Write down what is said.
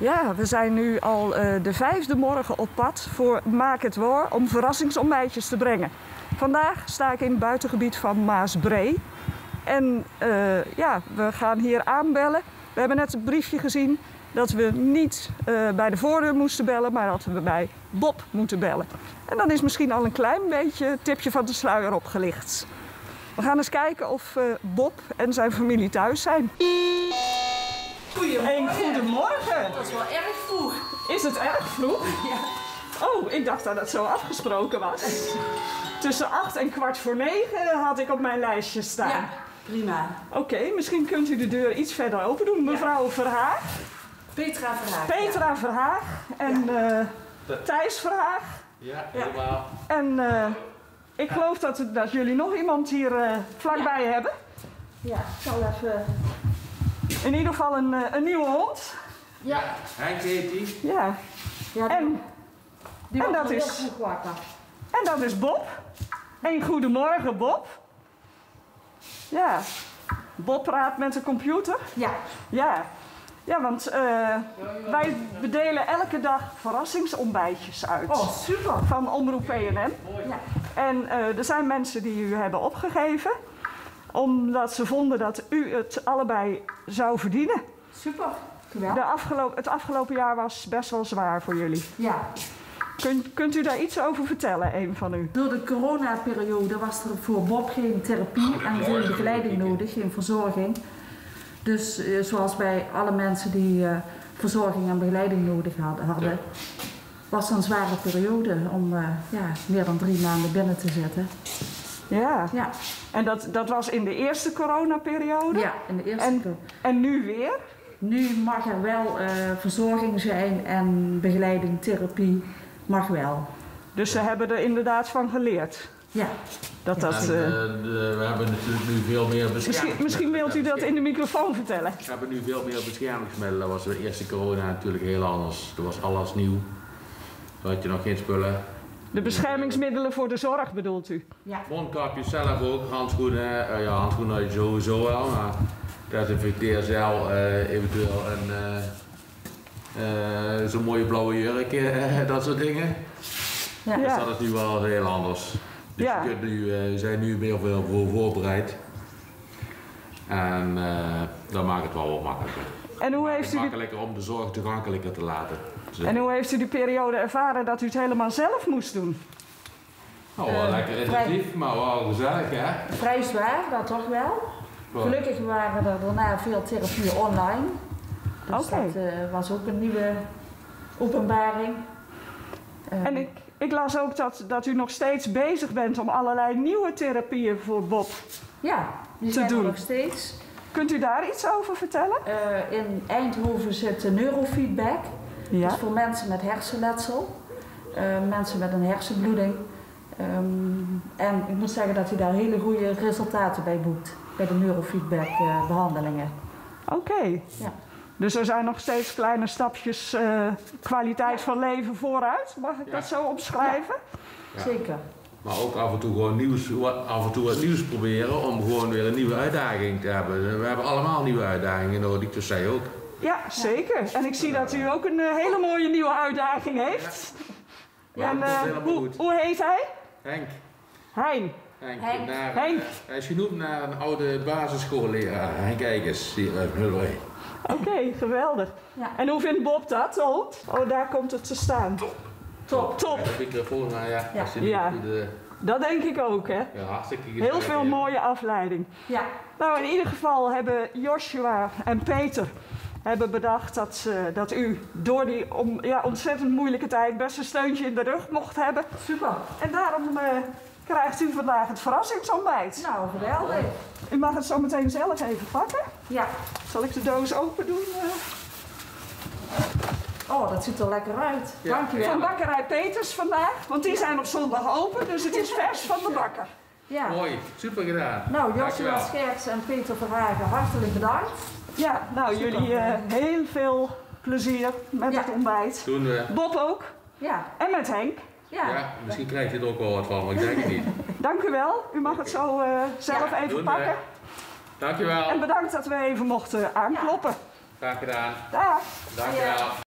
Ja, we zijn nu al de 5e morgen op pad voor Maak het Waar om verrassingsontbijtjes te brengen. Vandaag sta ik in het buitengebied van Maasbree. En ja, we gaan hier aanbellen. We hebben net een briefje gezien dat we niet bij de voordeur moesten bellen, maar dat we bij Bob moeten bellen. En dan is misschien al een klein beetje het tipje van de sluier opgelicht. We gaan eens kijken of Bob en zijn familie thuis zijn. Goedemorgen. Goedemorgen. Dat is wel erg vroeg. Is het erg vroeg? Ja. Oh, ik dacht dat het zo afgesproken was. Tussen 8 en 8:45 had ik op mijn lijstje staan. Ja, prima. Oké, misschien kunt u de deur iets verder open doen. Mevrouw Verhaag. Petra Verhaag. Petra Verhaag en Thijs Verhaag. Ja, helemaal. En ik geloof dat jullie nog iemand hier vlakbij hebben. Ja, ik zal even... In ieder geval een nieuwe hond. Ja. Henk heet die. Ja. Ja, En dat is... heel goed wakker. En dat is Bob. En goedemorgen, Bob. Ja. Bob praat met de computer. Ja. Ja. Ja, want wij delen elke dag verrassingsontbijtjes uit. Oh, super. Van Omroep PNN. Ja. En er zijn mensen die u hebben opgegeven. Omdat ze vonden dat u het allebei zou verdienen. Super. Geweldig. Het afgelopen jaar was best wel zwaar voor jullie. Ja. Kunt u daar iets over vertellen, een van u? Door de coronaperiode was er voor Bob geen therapie en geen begeleiding nodig, geen verzorging. Dus zoals bij alle mensen die verzorging en begeleiding nodig hadden, was het een zware periode om meer dan 3 maanden binnen te zitten. Ja. Ja. En dat was in de eerste coronaperiode? Ja, in de eerste. En nu weer? Nu mag er wel verzorging zijn en begeleiding, therapie mag wel. Dus ze hebben er inderdaad van geleerd? Ja. We hebben natuurlijk nu veel meer beschermingsmiddelen. Misschien wilt u dat in de microfoon vertellen? We hebben nu veel meer beschermingsmiddelen. Dat was de eerste corona natuurlijk heel anders. Toen was alles nieuw. Toen had je nog geen spullen. De beschermingsmiddelen voor de zorg bedoelt u? Ja. Mondkapjes zelf ook, handschoenen. Ja, handschoenen had je sowieso wel. Maar desinfecteercel, eventueel zo'n mooie blauwe jurk, dat soort dingen. Ja. Dus dat is nu wel heel anders. Dus Ja. we zijn nu meer voor voorbereid. En dat maakt het wel wat makkelijker. En hoe heeft u makkelijker om de zorg toegankelijker te laten. Dus, en hoe heeft u die periode ervaren dat u het helemaal zelf moest doen? nou, wel lekker intensief, maar wel gezellig, hè? Vrij zwaar, dat toch wel. Gelukkig waren er daarna veel therapieën online. Dus Oké. dat was ook een nieuwe openbaring. En ik las ook dat u nog steeds bezig bent om allerlei nieuwe therapieën voor Bob. Ja, die te zijn er doen. nog steeds. Kunt u daar iets over vertellen? In Eindhoven zit neurofeedback. Ja. Dat is voor mensen met hersenletsel, mensen met een hersenbloeding. En ik moet zeggen dat hij daar hele goede resultaten bij boekt, bij de neurofeedback behandelingen. Oké. Ja. Dus er zijn nog steeds kleine stapjes kwaliteit van leven vooruit. Mag ik dat zo omschrijven? Ja. Zeker. Maar ook af en toe gewoon wat nieuws proberen om gewoon weer een nieuwe uitdaging te hebben. We hebben allemaal nieuwe uitdagingen nodig, dus zij ook. Ja, zeker. En ik zie dat u ook een hele mooie nieuwe uitdaging heeft. Ja, En dat komt helemaal goed. hoe heet hij? Henk. Hein. Henk. Henk. Hij is genoemd naar een oude basisschoolleraar, Henk Eikers, hier uit Mulwee. Oké, geweldig. Ja. En hoe vindt Bob dat, de hond? Oh, daar komt het te staan. Top. Top. Ja, de microfoon, maar ja, Ja. als je niet Ja. goed, Dat denk ik ook, hè? ja, hartstikke Heel gezellig, veel ja. mooie afleiding. Ja. Nou, in ieder geval hebben Joshua en Peter hebben bedacht dat u door die ontzettend moeilijke tijd best een steuntje in de rug mocht hebben. Super. En daarom krijgt u vandaag het verrassingsontbijt. Nou, geweldig. U mag het zo meteen zelf even pakken. Ja. Zal ik de doos open doen? Oh, dat ziet er lekker uit. Ja. Dankjewel. Van bakkerij Peters vandaag, want die zijn op zondag open, dus het is vers van de bakker. Ja. Mooi, super gedaan. Nou, Joshua Dankjewel. Scherks en Peter Verhagen, hartelijk bedankt. Ja, nou Super. jullie heel veel plezier met Ja. het ontbijt. Doen we. Bob ook. Ja. En met Henk. Ja. Ja, misschien krijg je er ook wel wat van, maar ik denk het niet. Dank u wel. U mag het zo zelf Ja, even doen we. pakken. Dankjewel. En bedankt dat we even mochten aankloppen. Graag gedaan. Dag. Dankjewel.